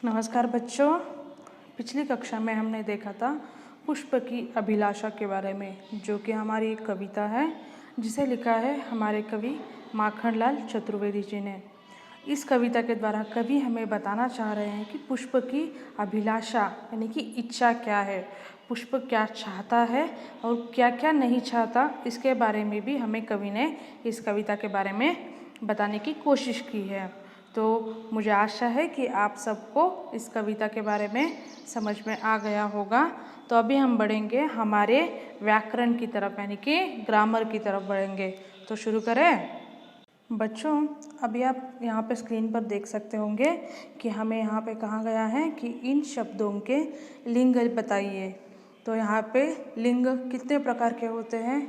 नमस्कार बच्चों। पिछली कक्षा में हमने देखा था पुष्प की अभिलाषा के बारे में, जो कि हमारी एक कविता है जिसे लिखा है हमारे कवि माखनलाल चतुर्वेदी जी ने। इस कविता के द्वारा कवि हमें बताना चाह रहे हैं कि पुष्प की अभिलाषा यानी कि इच्छा क्या है, पुष्प क्या चाहता है और क्या क्या नहीं चाहता, इसके बारे में भी हमें कवि ने इस कविता के बारे में बताने की कोशिश की है। तो मुझे आशा है कि आप सबको इस कविता के बारे में समझ में आ गया होगा। तो अभी हम बढ़ेंगे हमारे व्याकरण की तरफ, यानी कि ग्रामर की तरफ बढ़ेंगे। तो शुरू करें बच्चों। अभी आप यहाँ पे स्क्रीन पर देख सकते होंगे कि हमें यहाँ पे कहा गया है कि इन शब्दों के लिंग बताइए। तो यहाँ पे लिंग कितने प्रकार के होते हैं?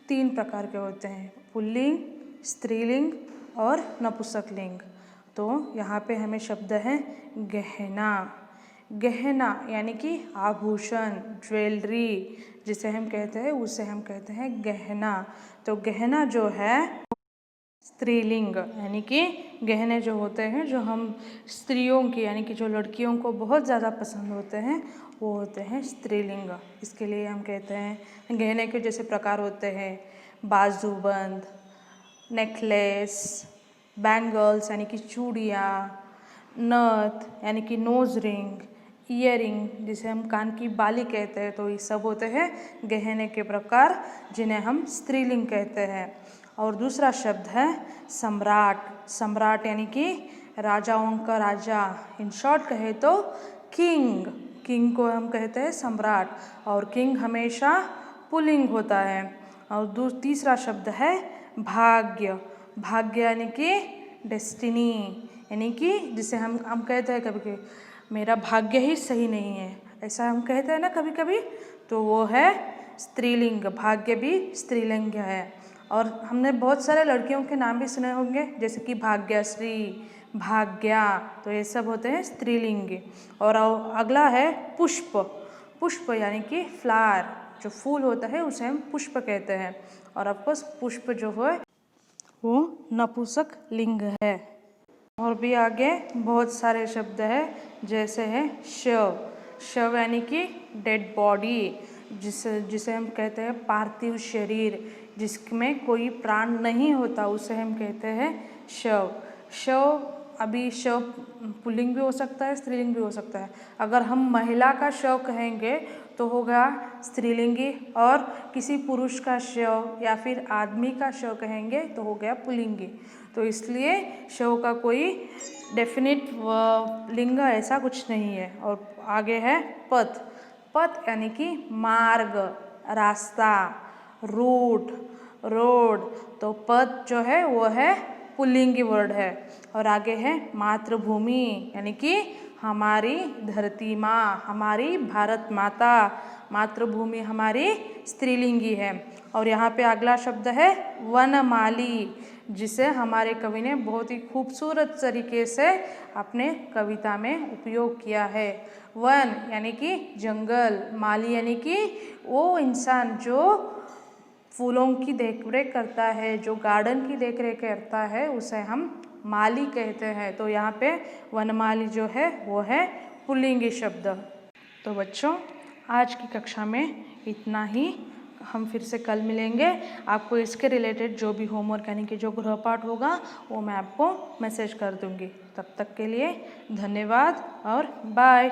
3 प्रकार के होते हैं, पुल्लिंग, स्त्रीलिंग और नपुंसकलिंग। तो यहाँ पे हमें शब्द है गहना। गहना यानी कि आभूषण, ज्वेलरी जिसे हम कहते हैं, उसे हम कहते हैं गहना। तो गहना जो है स्त्रीलिंग, यानी कि गहने जो होते हैं जो हम स्त्रियों की यानी कि जो लड़कियों को बहुत ज़्यादा पसंद होते हैं वो होते हैं स्त्रीलिंग। इसके लिए हम कहते हैं गहने के जैसे प्रकार होते हैं बाजूबंद, नेकलेस, बैंगल्स यानी कि चूड़ियाँ, नथ यानी कि नोज रिंग, ईयरिंग जिसे हम कान की बाली कहते हैं। तो ये सब होते हैं गहने के प्रकार जिन्हें हम स्त्रीलिंग कहते हैं। और दूसरा शब्द है सम्राट। सम्राट यानी कि राजाओं का राजा, इन शॉर्ट कहे तो किंग। किंग को हम कहते हैं सम्राट, और किंग हमेशा पुल्लिंग होता है। और तीसरा शब्द है भाग्य। भाग्य यानी कि डेस्टिनी, यानी कि जिसे हम कहते हैं कभी कभी मेरा भाग्य ही सही नहीं है, ऐसा हम कहते हैं ना कभी कभी, तो वो है स्त्रीलिंग। भाग्य भी स्त्रीलिंग है। और हमने बहुत सारे लड़कियों के नाम भी सुने होंगे जैसे कि भाग्यश्री, भाग्या, तो ये सब होते हैं स्त्रीलिंग। और अगला है पुष्प। पुष्प यानी कि फ्लावर, जो फूल होता है उसे हम पुष्प कहते हैं। और ऑफकोर्स पुष्प जो है वो नपुंसक लिंग है। और भी आगे बहुत सारे शब्द है जैसे है शव। शव यानी कि डेड बॉडी, जिसे हम कहते हैं पार्थिव शरीर, जिसमें कोई प्राण नहीं होता, उसे हम कहते हैं शव। शव अभी शव पुल्लिंग भी हो सकता है, स्त्रीलिंग भी हो सकता है। अगर हम महिला का शव कहेंगे तो होगा स्त्रीलिंगी, और किसी पुरुष का शव या फिर आदमी का शव कहेंगे तो हो गया पुल्लिंगी। तो इसलिए शव का कोई डेफिनेट लिंग ऐसा कुछ नहीं है। और आगे है पथ। पथ यानी कि मार्ग, रास्ता, रूट, रोड। तो पथ जो है वो है पुल्लिंगी वर्ड है। और आगे है मातृभूमि, यानी कि हमारी धरती माँ, हमारी भारत माता। मातृभूमि हमारी स्त्रीलिंगी है। और यहाँ पे अगला शब्द है वनमाली, जिसे हमारे कवि ने बहुत ही खूबसूरत तरीके से अपने कविता में उपयोग किया है। वन यानी कि जंगल, माली यानी कि वो इंसान जो फूलों की देखरेख करता है, जो गार्डन की देखरेख करता है, उसे हम माली कहते हैं। तो यहाँ पे वनमाली जो है वो है पुल्लिंगी शब्द। तो बच्चों आज की कक्षा में इतना ही। हम फिर से कल मिलेंगे। आपको इसके रिलेटेड जो भी होमवर्क यानी कि जो गृहपाठ होगा वो मैं आपको मैसेज कर दूँगी। तब तक के लिए धन्यवाद और बाय।